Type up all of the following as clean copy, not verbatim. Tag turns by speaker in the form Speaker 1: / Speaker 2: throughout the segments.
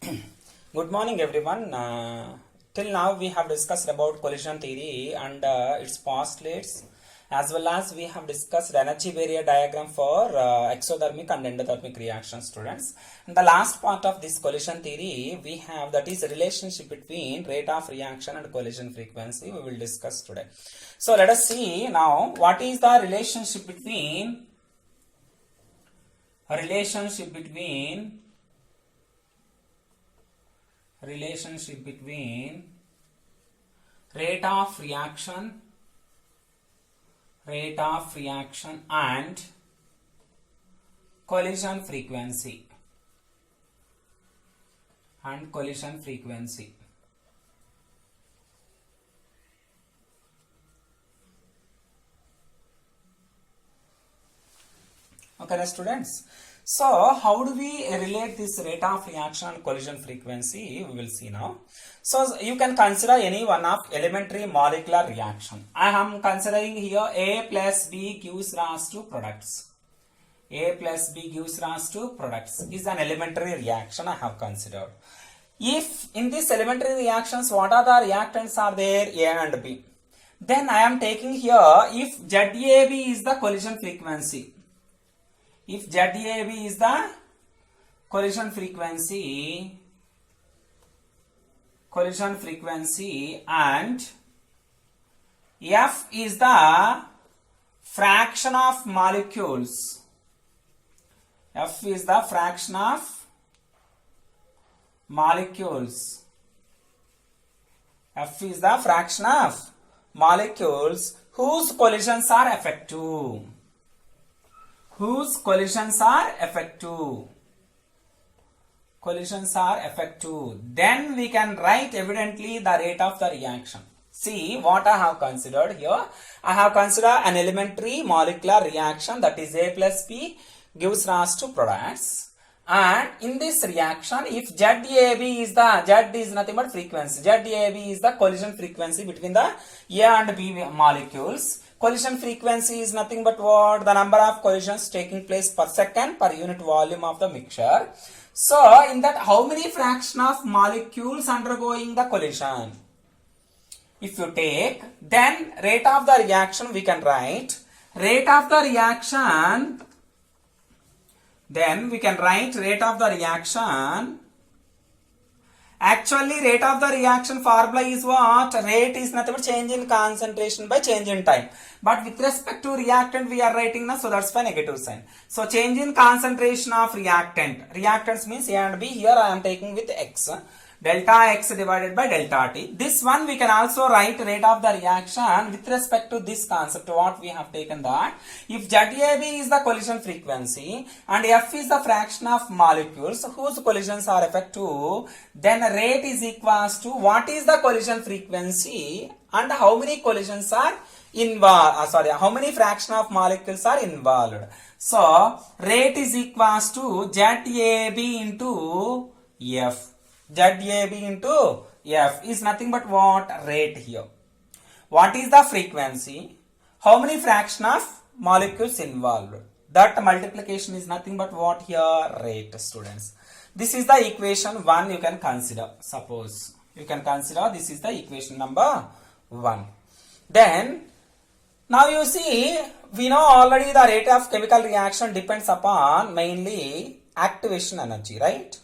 Speaker 1: Good morning, everyone. Till now, we have discussed about collision theory and its postulates, as well as we have discussed energy barrier diagram for exothermic and endothermic reaction, students. In the last part of this collision theory, we have that is relationship between rate of reaction and collision frequency. We will discuss today. So let us see now what is the relationship between relationship between rate of reaction and collision frequency Okay, students. So, how do we relate this rate of reaction and collision frequency? We will see now. So, you can consider any one of elementary molecular reaction. I am considering here A plus B gives rise to products. A plus B gives rise to products is an elementary reaction I have considered. If in these elementary reactions, what are the reactants are there? A and B. Then I am taking here if ZAB is the collision frequency. If ZAB is the collision frequency and F is the fraction of molecules. F is the fraction of molecules. F is the fraction of molecules whose collisions are effective. Whose collisions are effective. Then we can write evidently the rate of the reaction. See what I have considered here. I have considered an elementary molecular reaction, that is A plus B gives rise to products. And in this reaction, if ZAB is the, Z is nothing but frequency. ZAB is the collision frequency between the A and B molecules. Collision frequency is nothing but what? The number of collisions taking place per second per unit volume of the mixture. So, in that, how many fraction of molecules undergoing the collision? If you take, then rate of the reaction we can write. Actually, rate of the reaction formula is what? Rate is nothing but change in concentration by change in time. But with respect to reactant, we are writing now, so that's by negative sign. So, change in concentration of reactant. Reactants means A and B. Here I am taking with X. Delta X divided by delta T. This one we can also write rate of the reaction with respect to this concept. What we have taken that. If ZAB is the collision frequency and F is the fraction of molecules whose collisions are effective, then rate is equals to what is the collision frequency and how many collisions are involved. How many fraction of molecules are involved. So, rate is equals to ZAB into F. ZAB into F is nothing but what? Rate here. What is the frequency? How many fraction of molecules involved? That multiplication is nothing but what here? Rate, students. This is the equation 1 you can consider. Suppose you can consider this is the equation number 1. Then, now you see, we know already the rate of chemical reaction depends upon mainly activation energy, right?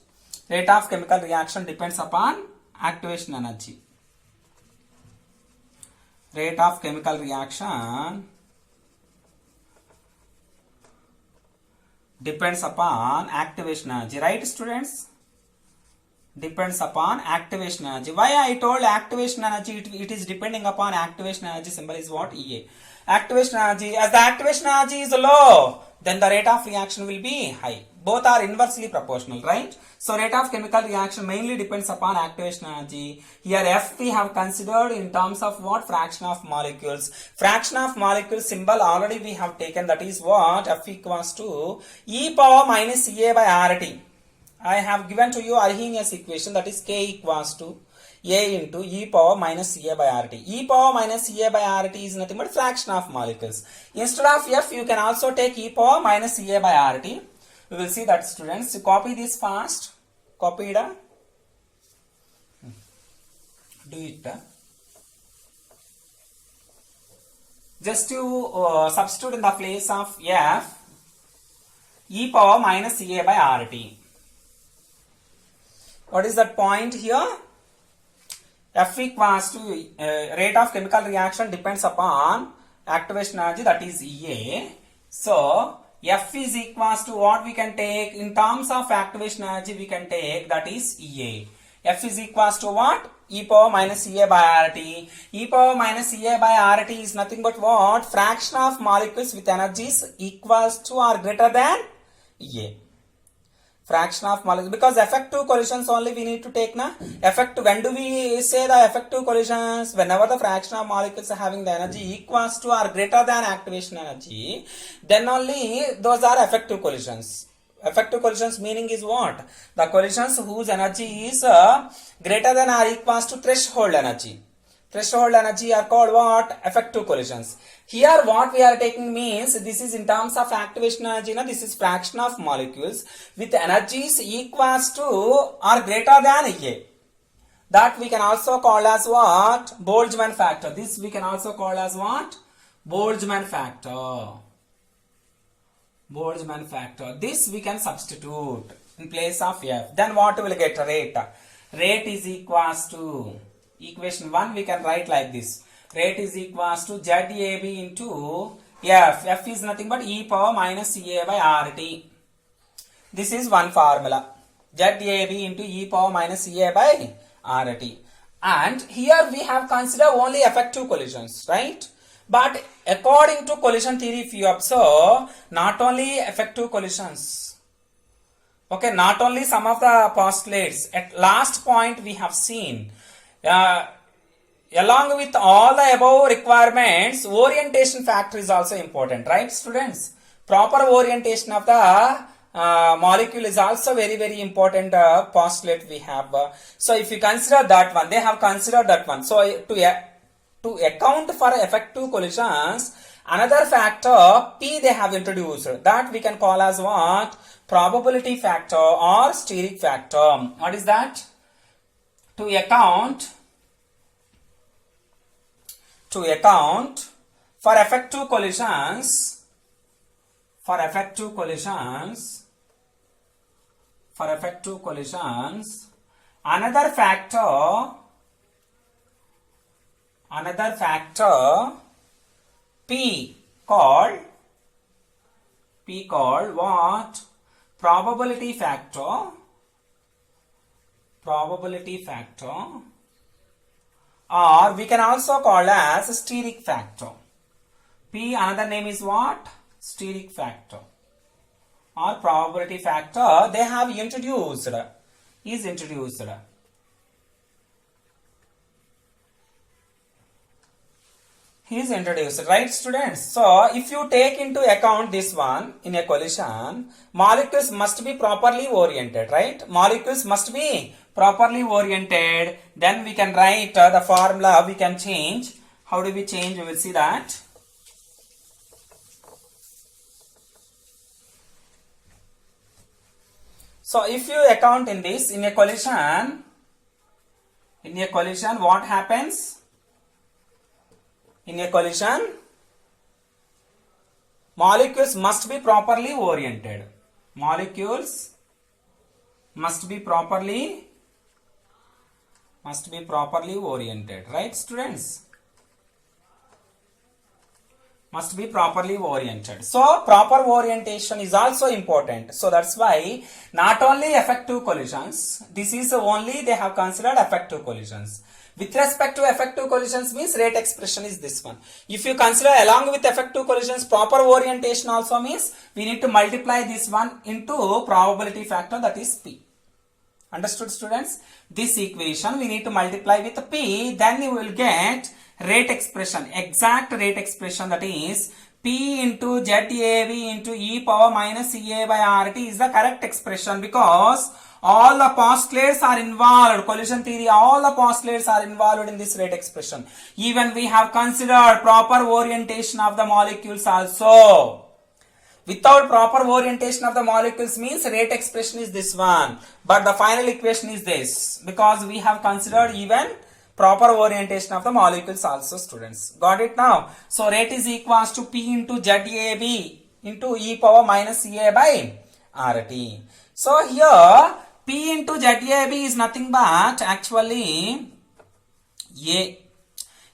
Speaker 1: Rate of chemical reaction depends upon activation energy. Rate of chemical reaction depends upon activation energy, right, students? Depends upon activation energy. Why I told activation energy? It is depending upon activation energy. Symbol is what? EA. Activation energy. As the activation energy is low, then the rate of reaction will be high. Both are inversely proportional, right? So, rate of chemical reaction mainly depends upon activation energy. Here, F we have considered in terms of what? Fraction of molecules. Fraction of molecules symbol already we have taken, that is what? F equals to e power minus EA by RT. I have given to you Arrhenius equation, that is K equals to A into e power minus A by RT. E power minus A by RT is nothing but fraction of molecules. Instead of F, you can also take e power minus A by RT. We will see that, students. Copy this fast. Copy it. do it. Just to substitute in the place of f e power minus Ca by RT. What is that point here? F equals to rate of chemical reaction depends upon activation energy, that is Ea. So F is equals to what we can take in terms of activation energy, we can take that is Ea. F is equals to what? E power minus Ea by RT. E power minus Ea by RT is nothing but what? Fraction of molecules with energies equals to or greater than Ea. Fraction of molecules, because effective collisions only we need to take na. Effective, when do we say the effective collisions? Whenever the fraction of molecules are having the energy equals to or greater than activation energy, then only those are effective collisions. Effective collisions meaning is what? The collisions whose energy is greater than or equals to threshold energy. Threshold energy are called what? Effective collisions. Here what we are taking means, this is in terms of activation energy, na, this is fraction of molecules with energies equals to or greater than A. That we can also call as what? Boltzmann factor. This we can also call as what? Boltzmann factor. Boltzmann factor. This we can substitute in place of F. Then what will get? Rate. Rate is equals to, equation 1 we can write like this. Rate is equals to ZAB into F. F is nothing but e power minus Ca by RT. This is one formula. ZAB into e power minus Ca by RT. And here we have considered only effective collisions, right? But according to collision theory, if you observe, not only effective collisions, okay, not only some of the postulates, at last point we have seen, along with all the above requirements, orientation factor is also important, right students? Proper orientation of the molecule is also very, very important postulate we have. So if you consider that one, they have considered that one. So to account for effective collisions, another factor P they have introduced, that we can call as what? Probability factor or steric factor. What is that? To account for effective collisions, another factor P called what? Probability factor, or we can also call as steric factor. P another name is what? Steric factor or probability factor. They have introduced, right students? So if you take into account this one, in a collision, molecules must be properly oriented, right? Molecules must be properly oriented. Then we can write the formula, we can change. How do we change? We will see that. So if you account in this, in a collision, what happens? In a collision, molecules must be properly oriented. Molecules must be properly oriented, right students? Must be properly oriented. So proper orientation is also important. So that's why not only effective collisions, this is only they have considered effective collisions. With respect to effective collisions means rate expression is this one. If you consider along with effective collisions, proper orientation also means we need to multiply this one into probability factor, that is P. Understood students? This equation we need to multiply with P, then you will get rate expression, exact rate expression, that is P into ZAB into e power minus Ca by RT is the correct expression, because all the postulates are involved. Collision theory, all the postulates are involved in this rate expression. Even we have considered proper orientation of the molecules also. Without proper orientation of the molecules means rate expression is this one. But the final equation is this, because we have considered even proper orientation of the molecules also, students. Got it now? So rate is equals to P into ZAB into e power minus CA by RT. So here P into ZAB is nothing but actually A.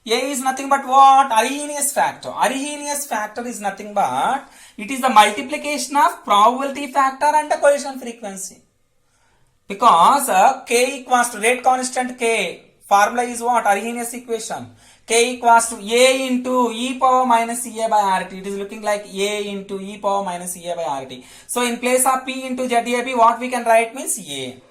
Speaker 1: A is nothing but what? Arrhenius factor. Arrhenius factor is nothing but it is the multiplication of probability factor and the collision frequency. Because K equals to rate constant K, formula is what? Arrhenius equation. K equals to A into e power minus CA by RT. It is looking like A into e power minus CA by RT. So in place of P into ZAB, what we can write means A.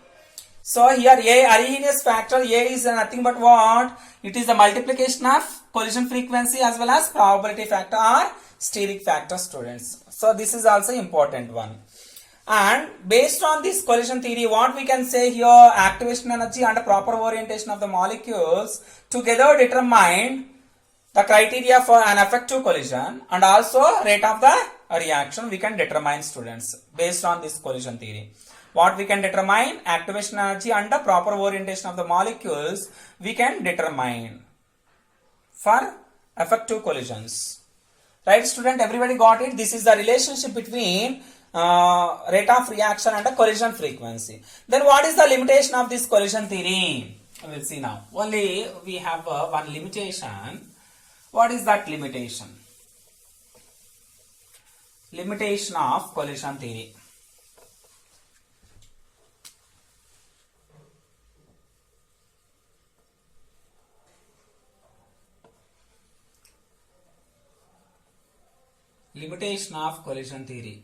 Speaker 1: So here A, Arrhenius factor, A is nothing but what? It is the multiplication of collision frequency as well as probability factor or steric factor, students. So this is also important one. And based on this collision theory, what we can say here, activation energy and proper orientation of the molecules together determine the criteria for an effective collision and also rate of the reaction we can determine, students, based on this collision theory. What we can determine? Activation energy and the proper orientation of the molecules we can determine for effective collisions. Right, student? Everybody got it? This is the relationship between rate of reaction and the collision frequency. Then what is the limitation of this collision theory? We will see now. Only we have one limitation. What is that limitation? Limitation of collision theory. Limitation of collision theory.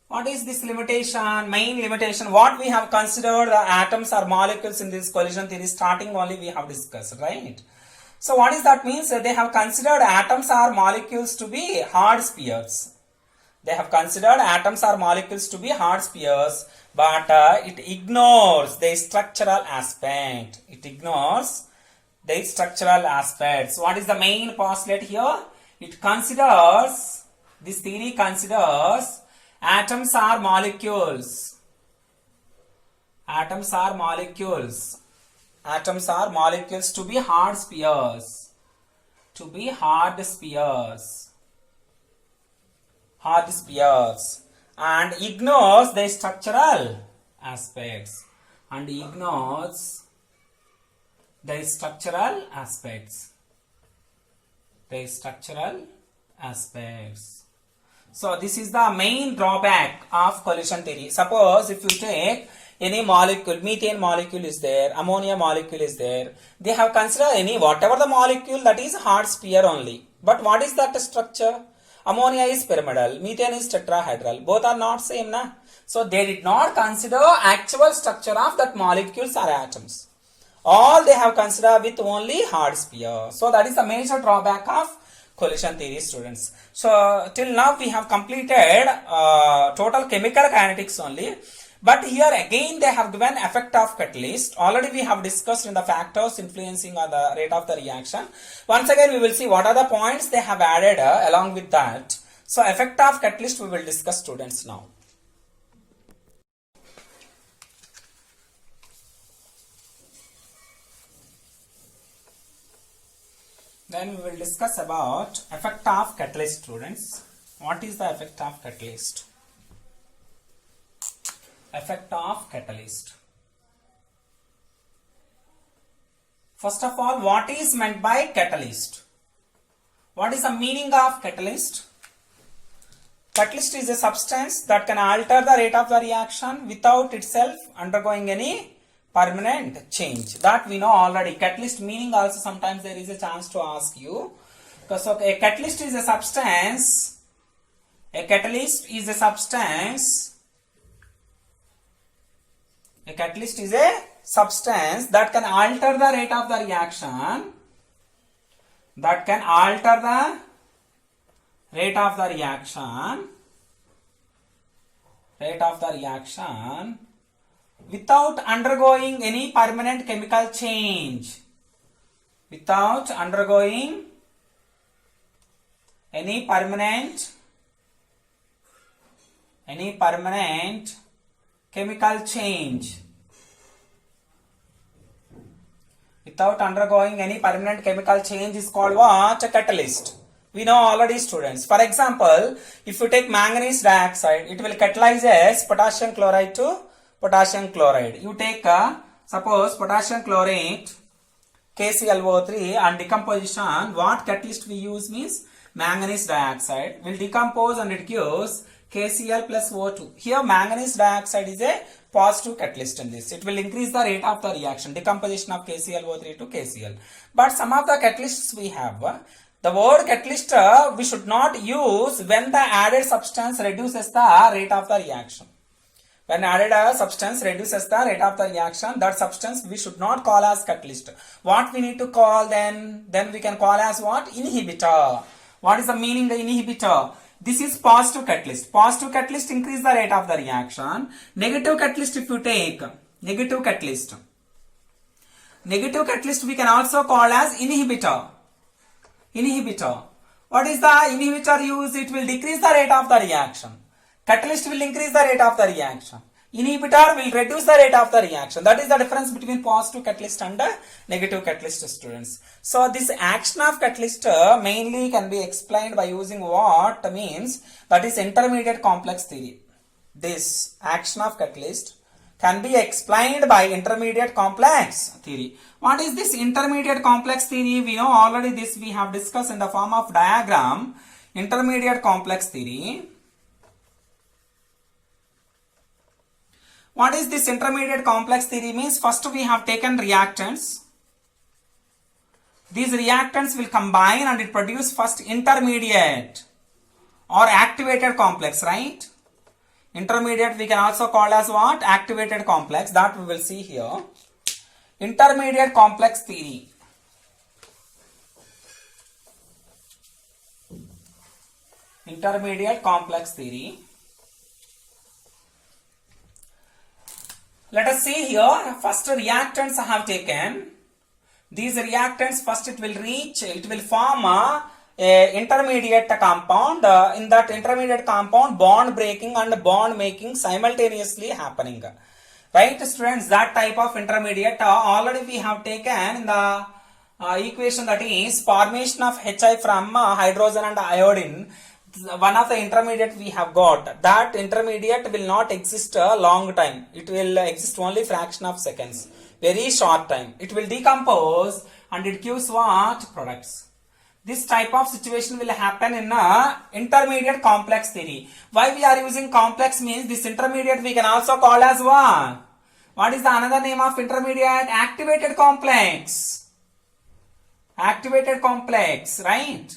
Speaker 1: What is this limitation? Main limitation. What we have considered the atoms or molecules in this collision theory starting only we have discussed, right? So what is that means? They have considered atoms or molecules to be hard spheres. They have considered atoms or molecules to be hard spheres, but it ignores the structural aspect. It ignores the structural aspects. What is the main postulate here? It considers, this theory considers atoms are molecules. Atoms are molecules. Atoms are molecules to be hard spheres. To be hard spheres. Hard spheres. And ignores the structural aspects. And ignores the structural aspects. The structural aspects. So this is the main drawback of collision theory. Suppose if you take any molecule, methane molecule is there, ammonia molecule is there, they have considered any whatever the molecule that is hard sphere only. But what is that structure? Ammonia is pyramidal, methane is tetrahedral. Both are not same, na? So they did not consider actual structure of that molecules or atoms. All they have considered with only hard sphere. So that is the major drawback of collision theory, students. So till now we have completed total chemical kinetics only. But here again they have given effect of catalyst. Already we have discussed in the factors influencing on the rate of the reaction. Once again we will see what are the points they have added along with that. So effect of catalyst we will discuss, students, now. Then we will discuss about effect of catalyst, students. What is the effect of catalyst? Effect of catalyst. First of all, what is meant by catalyst? What is the meaning of catalyst? Catalyst is a substance that can alter the rate of the reaction without itself undergoing any permanent change. That we know already. Catalyst meaning also sometimes there is a chance to ask you. Because a catalyst is a substance. A catalyst is a substance. A catalyst is a substance that can alter the rate of the reaction. That can alter the rate of the reaction. Rate of the reaction without undergoing any permanent chemical change. Without undergoing any permanent chemical change. without undergoing any permanent chemical change is called what? A catalyst. We know already, students. For example, if you take manganese dioxide, it will catalyze as potassium chloride to potassium chloride. You take suppose potassium chlorate KClO3 and decomposition. What catalyst we use means manganese dioxide will decompose and it gives KCl plus O2. Here manganese dioxide is a positive catalyst in this. It will increase the rate of the reaction, decomposition of KClO3 to KCl. But some of the catalysts we have, the word catalyst we should not use when the added substance reduces the rate of the reaction. When added substance reduces the rate of the reaction, that substance we should not call as catalyst. What we need to call then? Then we can call as what? Inhibitor. What is the meaning of inhibitor? This is positive catalyst. Positive catalyst increase the rate of the reaction. Negative catalyst, if you take negative catalyst we can also call as inhibitor. Inhibitor. What is the inhibitor use? It will decrease the rate of the reaction. Catalyst will increase the rate of the reaction. Inhibitor will reduce the rate of the reaction. That is the difference between positive catalyst and negative catalyst, students. So this action of catalyst mainly can be explained by using what means, that is intermediate complex theory. This action of catalyst can be explained by intermediate complex theory. What is this intermediate complex theory? We know already this we have discussed in the form of diagram. Intermediate complex theory. What is this intermediate complex theory means? First we have taken reactants. These reactants will combine and it produce first intermediate or activated complex, right? Intermediate we can also call as what? Activated complex. That we will see here. Intermediate complex theory. Intermediate complex theory. Let us see here. First reactants I have taken. These reactants first it will form a intermediate compound. In that intermediate compound, bond breaking and bond making simultaneously happening. Right, students? That type of intermediate already we have taken in the equation, that is formation of Hi from hydrogen and iodine. One of the intermediate we have got. That intermediate will not exist a long time. It will exist only fraction of seconds. Very short time. It will decompose and it gives what? Products. This type of situation will happen in intermediate complex theory. Why we are using complex means this intermediate we can also call as what? What is the another name of intermediate? Activated complex. Activated complex, right?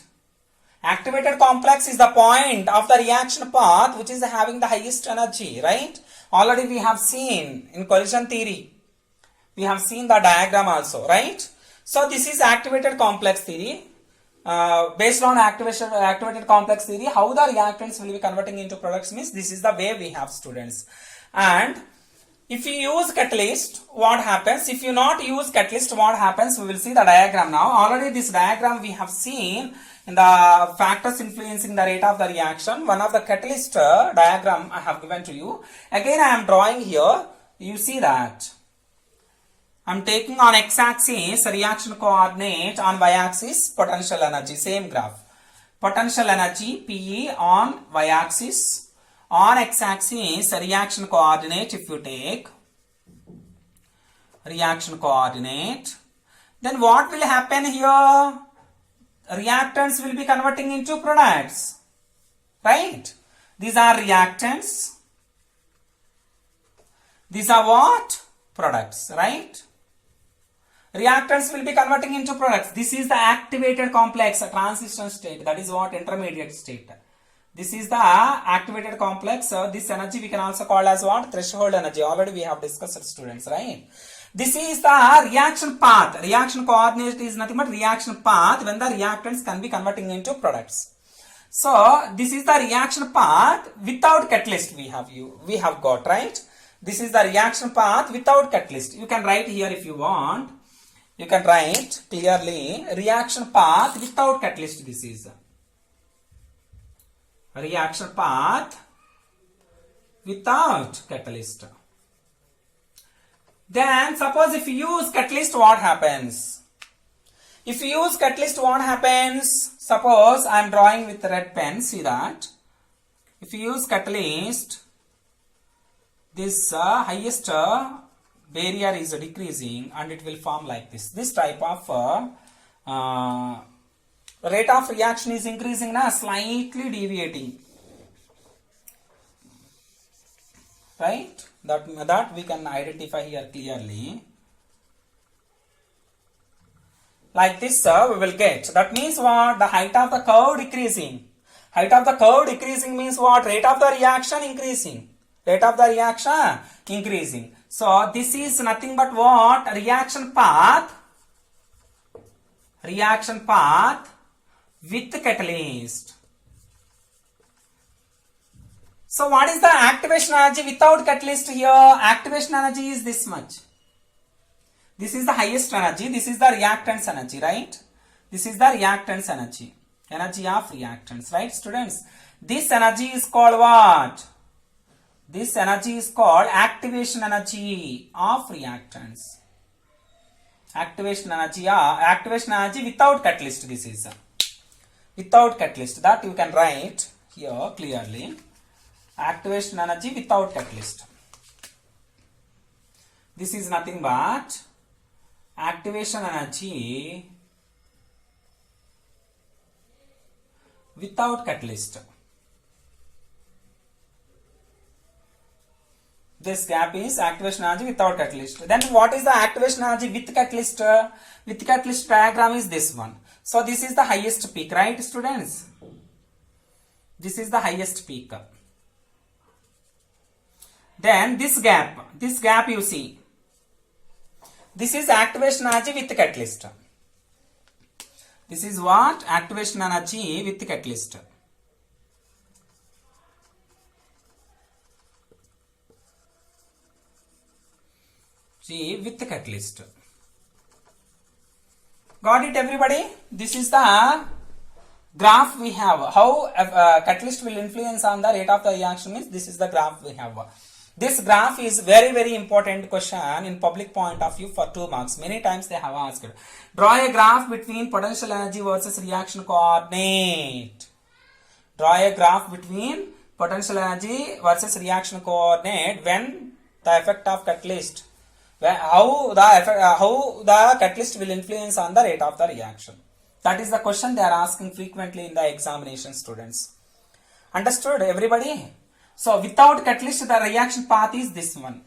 Speaker 1: Activated complex is the point of the reaction path which is having the highest energy, right? Already we have seen in collision theory. We have seen the diagram also, right? So this is activated complex theory. Based on activated complex theory, how the reactants will be converting into products means this is the way we have, students. And if you use catalyst, what happens? If you not use catalyst, what happens? We will see the diagram now. Already this diagram we have seen in the factors influencing the rate of the reaction. One of the catalyst diagram I have given to you. Again I am drawing here. You see that. I am taking on x-axis reaction coordinate, on y-axis potential energy. Same graph. Potential energy PE on y-axis. On x-axis reaction coordinate, if you take reaction coordinate, then what will happen here? Reactants will be converting into products, right? These are reactants. These are what? Products, right? Reactants will be converting into products. This is the activated complex, a transition state. That is what? Intermediate state. This is the activated complex. This energy we can also call as what? Threshold energy. Already we have discussed, students, right? This is the reaction path. Reaction coordinate is nothing but reaction path when the reactants can be converting into products. So this is the reaction path without catalyst we have got, right? This is the reaction path without catalyst. You can write here if you want. You can write clearly reaction path without catalyst. This is reaction path without catalyst. Then suppose if you use catalyst, what happens? If you use catalyst, what happens? Suppose I am drawing with red pen, see that. If you use catalyst, this highest barrier is decreasing and it will form like this. This type of rate of reaction is increasing, slightly deviating. Right? That we can identify here clearly. Like this, we will get. That means what? The height of the curve decreasing. Height of the curve decreasing means what? Rate of the reaction increasing. Rate of the reaction increasing. So this is nothing but what? Reaction path. Reaction path with catalyst. So what is the activation energy without catalyst here? Activation energy is this much. This is the highest energy. This is the reactance energy, right? This is the reactance energy. Energy of reactance, right, students? This energy is called what? This energy is called activation energy of reactance. Activation energy without catalyst. This is without catalyst. That you can write here clearly. Activation energy without catalyst. This is nothing but activation energy without catalyst. This gap is activation energy without catalyst. Then what is the activation energy with catalyst? With catalyst diagram is this one. So this is the highest peak, right, students? This is the highest peak. Then this gap you see. This is activation energy with catalyst. This is what? Activation energy with catalyst. See, with catalyst. Got it, everybody? This is the graph we have. How catalyst will influence on the rate of the reaction means this is the graph we have. This graph is very important question in public point of view for 2 marks. Many times they have asked. Draw a graph between potential energy versus reaction coordinate. Draw a graph between potential energy versus reaction coordinate when the effect of catalyst. How the catalyst will influence on the rate of the reaction. That is the question they are asking frequently in the examination, students. Understood, everybody? So without catalyst, the reaction path is this one.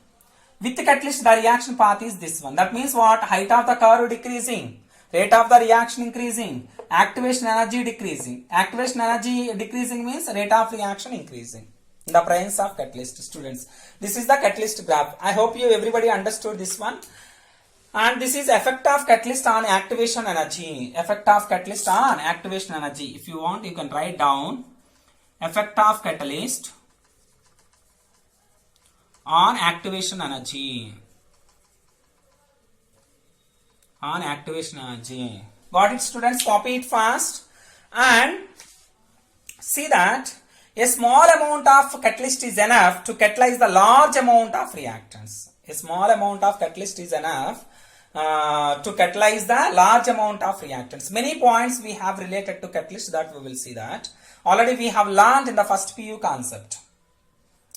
Speaker 1: With catalyst, the reaction path is this one. That means what? Height of the curve decreasing, rate of the reaction increasing, activation energy decreasing. Activation energy decreasing means rate of reaction increasing in the presence of catalyst, students. This is the catalyst graph. I hope you everybody understood this one. And this is effect of catalyst on activation energy. Effect of catalyst on activation energy. If you want, you can write down effect of catalyst on activation energy. On activation energy. Got it, students? Copy it fast and see that a small amount of catalyst is enough to catalyze the large amount of reactants. A small amount of catalyst is enough to catalyze the large amount of reactants. Many points we have related to catalyst, that we will see that. Already we have learned in the first PU concept.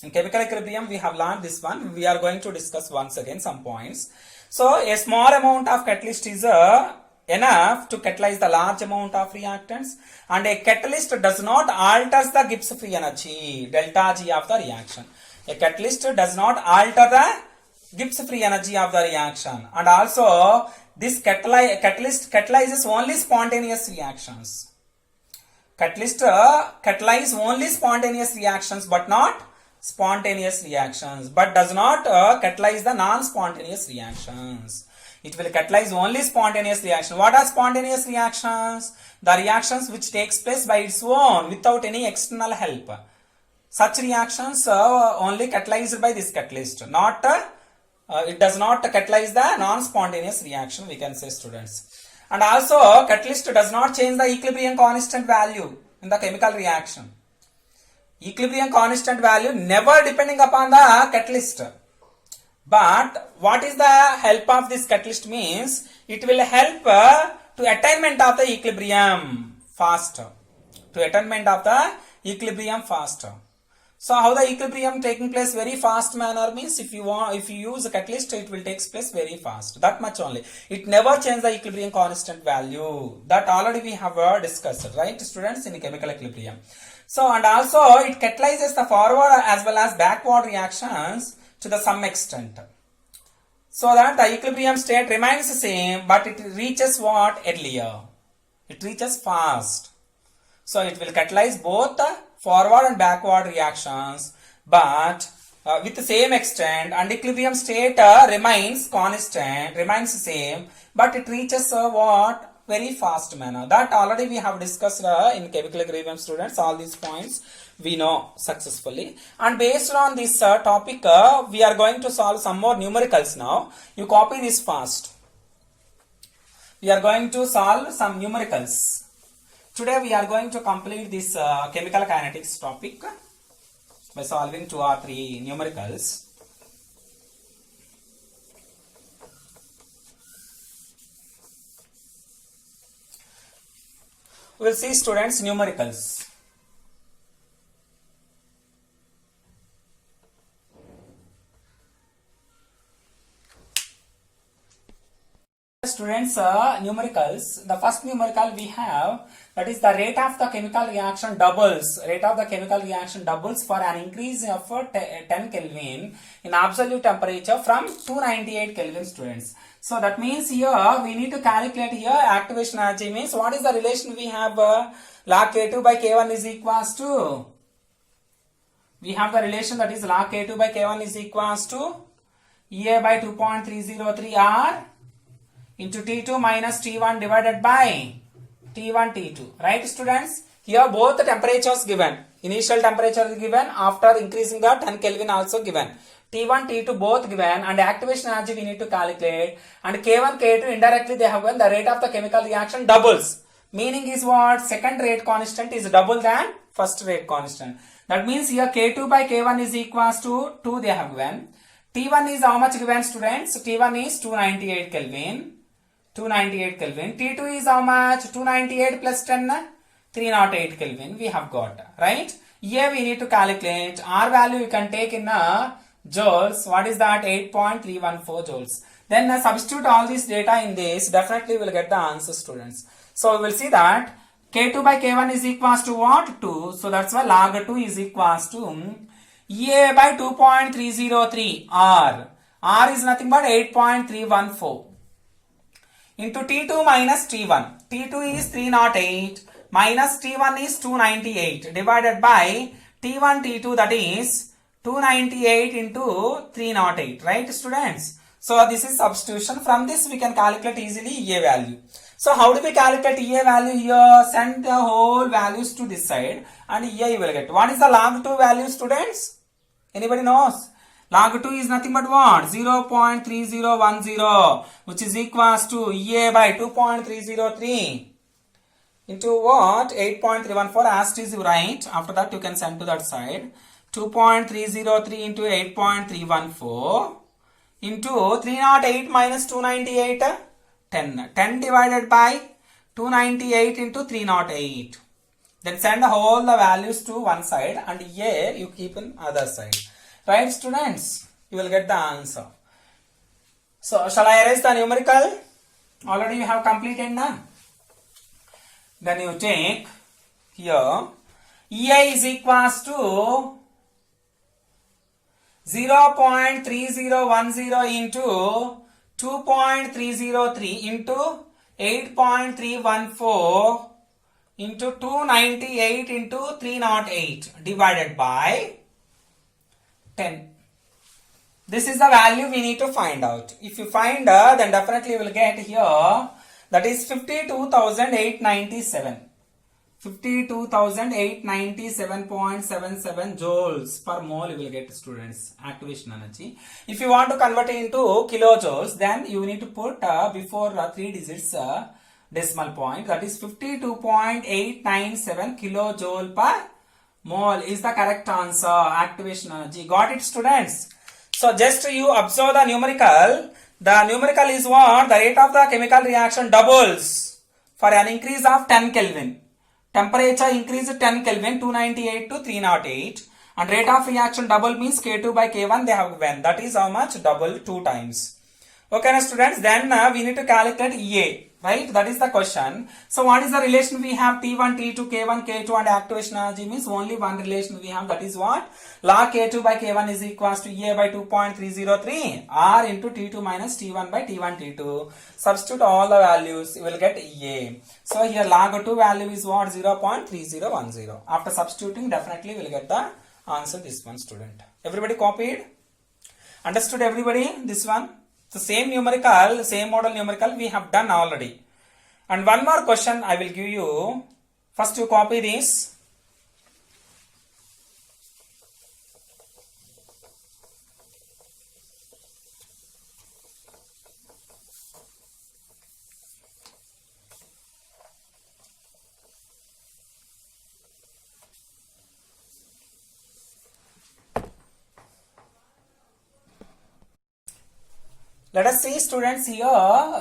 Speaker 1: In chemical equilibrium, we have learned this one. We are going to discuss once again some points. So, a small amount of catalyst is enough to catalyze the large amount of reactants, and a catalyst does not alter the Gibbs free energy, delta G of the reaction. A catalyst does not alter the Gibbs free energy of the reaction, and also this catalyst catalyzes only spontaneous reactions. Catalyst catalyze only spontaneous reactions but not spontaneous reactions, but does not catalyze the non-spontaneous reactions. It will catalyze only spontaneous reaction. What are spontaneous reactions? The reactions which takes place by its own without any external help. Such reactions only catalyzed by this catalyst. Not it does not catalyze the non-spontaneous reaction, we can say, students. And also catalyst does not change the equilibrium constant value in the chemical reaction. Equilibrium constant value never depending upon the catalyst. But what is the help of this catalyst means? It will help to attainment of the equilibrium faster. To attainment of the equilibrium faster. So how the equilibrium taking place very fast manner means if you use a catalyst, it will take place very fast. That much only. It never change the equilibrium constant value. That already we have discussed, right, students, in chemical equilibrium. So and also it catalyzes the forward as well as backward reactions to the some extent. So that the equilibrium state remains the same, but it reaches what earlier? It reaches fast. So it will catalyze both the forward and backward reactions, but with the same extent, and equilibrium state remains constant, remains the same, but it reaches what? Very fast manner. That already we have discussed in chemical equilibrium, students. All these points we know successfully. And based on this topic, we are going to solve some more numericals now. You copy this fast. We are going to solve some numericals. Today we are going to complete this chemical kinetics topic by solving 2 or 3 numericals. We will see, students, numericals. Students, numericals. The first numerical we have, that is the rate of the chemical reaction doubles. Rate of the chemical reaction doubles for an increase of 10 Kelvin in absolute temperature from 298 Kelvin, students. So that means here we need to calculate here activation energy means what is the relation we have? Log K2 by K1 is equals to, we have the relation that is log K2 by K1 is equals to EA by 2.303 R into T2 minus T1 divided by T1 T2, right, students? Here both the temperatures given, initial temperature is given, after increasing the 10 Kelvin also given, T1 T2 both given, and activation energy we need to calculate, and K1 K2 indirectly they have given the rate of the chemical reaction doubles. Meaning is what? Second rate constant is double than first rate constant. That means here K2 by K1 is equals to 2 they have given. T1 is how much given, students? T1 is 298 Kelvin. 298 Kelvin. T2 is how much? 298 plus 10, 308 Kelvin we have got, right? Here we need to calculate. R value you can take in joules. What is that? 8.314 joules. Then substitute all this data in this. Definitely we will get the answer, students. So we will see that K2 by K1 is equals to what? 2. So that's why log 2 is equals to EA by 2.303 R. R is nothing but 8.314. Into T2 minus T1. T2 is 308 minus T1 is 298 divided by T1 T2, that is 298 into 308, right, students? So this is substitution. From this we can calculate easily EA value. So how do we calculate EA value here? Send the whole values to this side and EA you will get. What is the log 2 value, students? Anybody knows? Log 2 is nothing but what? 0.3010, which is equals to EA by 2.303 into what? 8.314 as it is you write. After that you can send to that side. 2.303 into 8.314 into 308 minus 298, 10. 10 divided by 298 into 308. Then send all the values to one side and EA you keep in other side. Right, students? You will get the answer. So, shall I erase the numerical? Already you have completed now. Then you take here EA is equals to 0.3010 into 2.303 into 8.314 into 298 into 308 divided by 10. This is the value we need to find out. If you find then definitely you will get here, that is 52,897. 52,897.77 joules per mole you will get, students, activation energy. If you want to convert it into kilojoules, then you need to put before 3 digits decimal point, that is 52.897 kilojoule per mole is the correct answer, activation energy. Got it, students? So just you observe the numerical. The numerical is what? The rate of the chemical reaction doubles for an increase of 10 Kelvin. Temperature increase 10 Kelvin, 298 to 308. And rate of reaction double means K2 by K1 they have given. That is how much? Double 2 times. Okay, now students, then we need to calculate EA, right? That is the question. So what is the relation we have? T1, T2, K1, K2 and activation energy means only one relation we have. That is what? Log K2 by K1 is equals to EA by 2.303 R into T2 minus T1 by T1 T2. Substitute all the values, you will get EA. So here log 2 value is what? 0.3010. After substituting, definitely we will get the answer this one, student. Everybody copied? Understood everybody? This one? The same numerical, same model numerical we have done already. And one more question I will give you. First you copy this. Let us see, students, here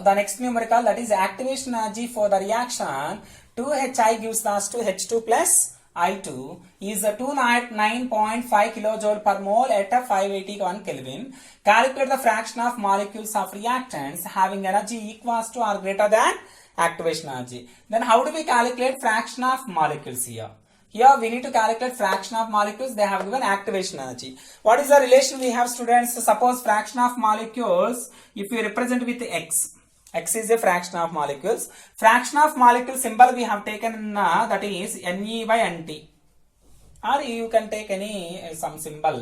Speaker 1: the next numerical, that is activation energy for the reaction 2HI gives us to H2 plus I2 is 209.5 kilojoule per mole at a 581 Kelvin. Calculate the fraction of molecules of reactants having energy equals to or greater than activation energy. Then how do we calculate fraction of molecules here? Here we need to calculate fraction of molecules. They have given activation energy. What is the relation we have, students? Suppose fraction of molecules, if we represent with X, X is a fraction of molecules. Fraction of molecule symbol we have taken that is Ne by Nt. Or you can take any some symbol.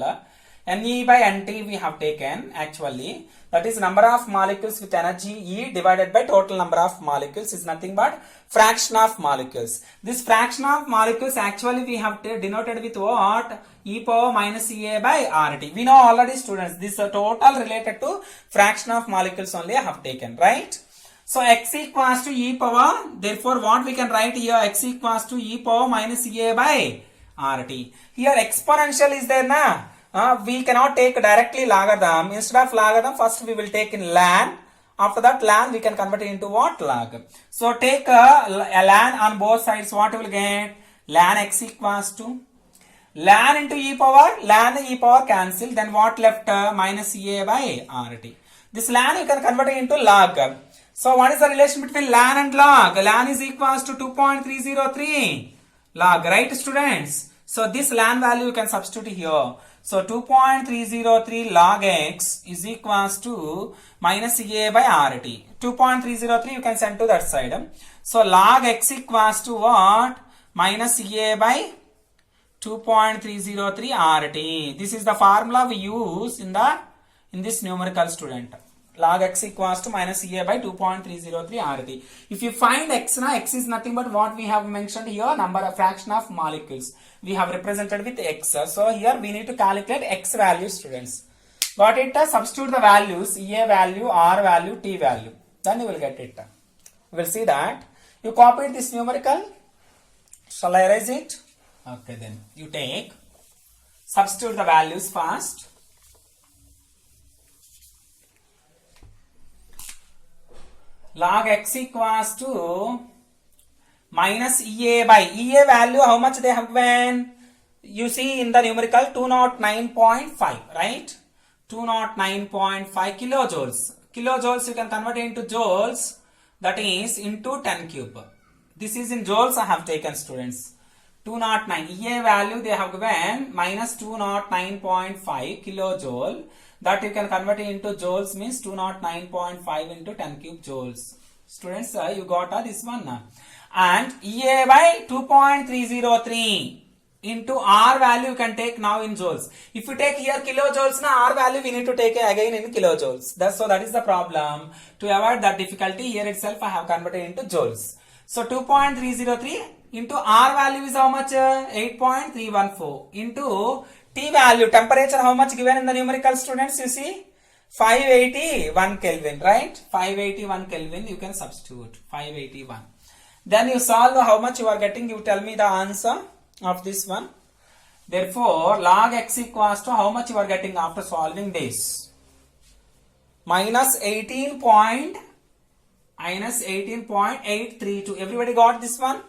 Speaker 1: Ne by Nt we have taken actually. That is number of molecules with energy E divided by total number of molecules is nothing but fraction of molecules. This fraction of molecules actually we have denoted with what? E power minus Ea by Rt. We know already, students, this total related to fraction of molecules only I have taken, right? So x equals to E power, therefore what we can write here? X equals to E power minus Ea by Rt. Here exponential is there na? We cannot take directly logarithm. Instead of logarithm, first we will take in ln. After that ln we can convert it into what? Log. So take a ln on both sides. What you will get? Ln x equals to ln into e power cancel. Then what left? Minus Ea by Rt. This ln you can convert it into log. So what is the relation between ln and log? Ln is equals to 2.303 log, right, students? So this ln value you can substitute here. So 2.303 log x is equals to minus Ea by Rt. 2.303 you can send to that side. So log x equals to what? Minus Ea by 2.303 Rt. This is the formula we use in this numerical, student. Log x equals to minus Ea by 2.303 Rt. If you find x, x is nothing but what we have mentioned here, number of fraction of molecules. We have represented with x. So here we need to calculate x value, students. Got it? Substitute the values, Ea value, R value, T value. Then you will get it. You will see that. You copied this numerical. Shall I erase it? Okay, then you take, substitute the values first. Log x equals to minus Ea by Ea value, how much they have given? You see in the numerical 209.5, right? 209.5 kilojoules. Kilojoules you can convert into joules, that is into 10 cube. This is in joules I have taken, students. 209 Ea value they have given minus 209.5 kilojoule. That you can convert it into joules means 209.5 into 10 cube joules. Students, you got this one. And Ea by 2.303 into R value you can take now in joules. If you take here kilojoules, R value we need to take again in kilojoules. So that is the problem. To avoid that difficulty, here itself I have converted into joules. So 2.303 into R value is how much? 8.314 into T value, temperature how much given in the numerical, students? You see 581 Kelvin, right? 581 Kelvin you can substitute, 581. Then you solve how much you are getting, you tell me the answer of this one. Therefore, log x equals to how much you are getting after solving this? Minus 18.832. Everybody got this one?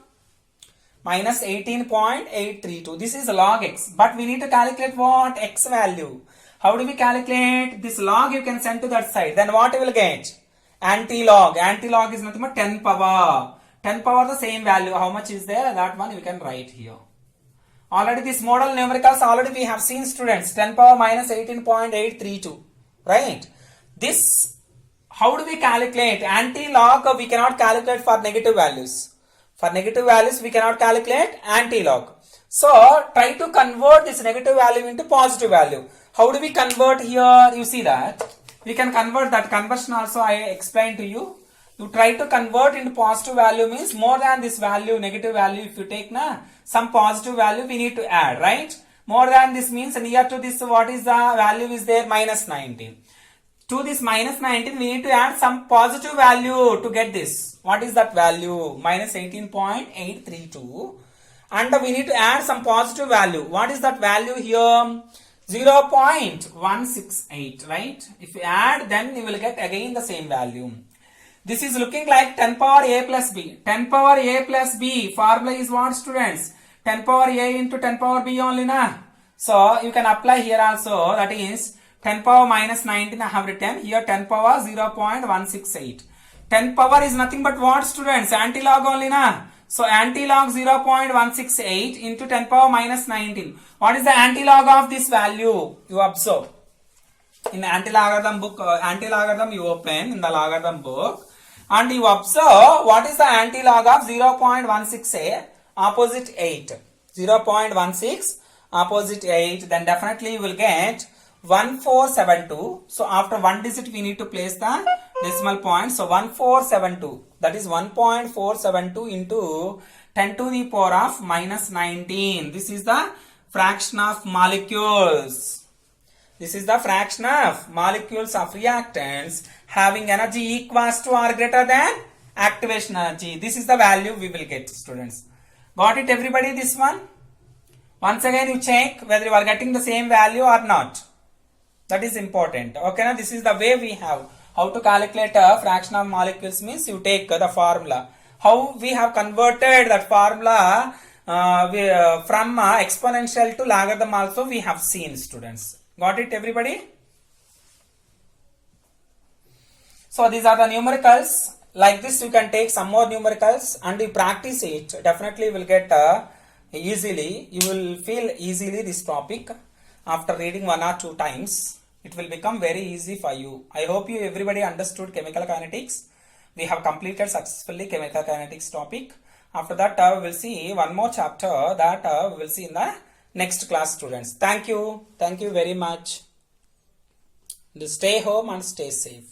Speaker 1: Minus 18.832. This is log x. But we need to calculate what? X value. How do we calculate? This log you can send to that side. Then what you will get? Anti-log. Anti-log is nothing but 10 power. 10 power the same value. How much is there? That one you can write here. Already this model numericals already we have seen, students. 10 power minus 18.832. Right? This, how do we calculate? Anti-log we cannot calculate for negative values. For negative values we cannot calculate anti-log. So try to convert this negative value into positive value. How do we convert here? You see that. We can convert that conversion also I explained to you. You try to convert into positive value means more than this value, negative value. If you take some positive value we need to add, right? More than this means near to this what is the value is there? Minus 19. To this minus 19 we need to add some positive value to get this. What is that value? Minus 18.832. And we need to add some positive value. What is that value here? 0.168, right? If you add, then you will get again the same value. This is looking like 10 power a plus b. 10 power a plus b. Formula is what, students? 10 power a into 10 power b only, na? So you can apply here also. That is 10 power minus 19 I have written. Here 10 power 0.168. 10 power is nothing but what, students? Anti-log only, na? So anti-log 0.168 into 10 power minus 19. What is the anti-log of this value? You observe. In the anti-logarithm book, anti-logarithm you open in the logarithm book. And you observe what is the anti-log of 0.168 opposite 8. 0.16 opposite 8. Then definitely you will get 1472. So after one digit we need to place the decimal point. So 1472. That is 1.472 into 10 to the power of minus 19. This is the fraction of molecules. This is the fraction of molecules of reactants having energy equals to or greater than activation energy. This is the value we will get, students. Got it, everybody, this one? Once again you check whether you are getting the same value or not. That is important. Okay, now this is the way we have. How to calculate a fraction of molecules means you take the formula. How we have converted that formula from exponential to logarithm also we have seen, students. Got it, everybody? So these are the numericals. Like this you can take some more numericals and you practice it. Definitely will get easily. You will feel easily this topic after reading 1 or 2 times. It will become very easy for you. I hope you everybody understood chemical kinetics. We have completed successfully chemical kinetics topic. After that we will see one more chapter that we will see in the next class, students. Thank you. Thank you very much. Stay home and stay safe.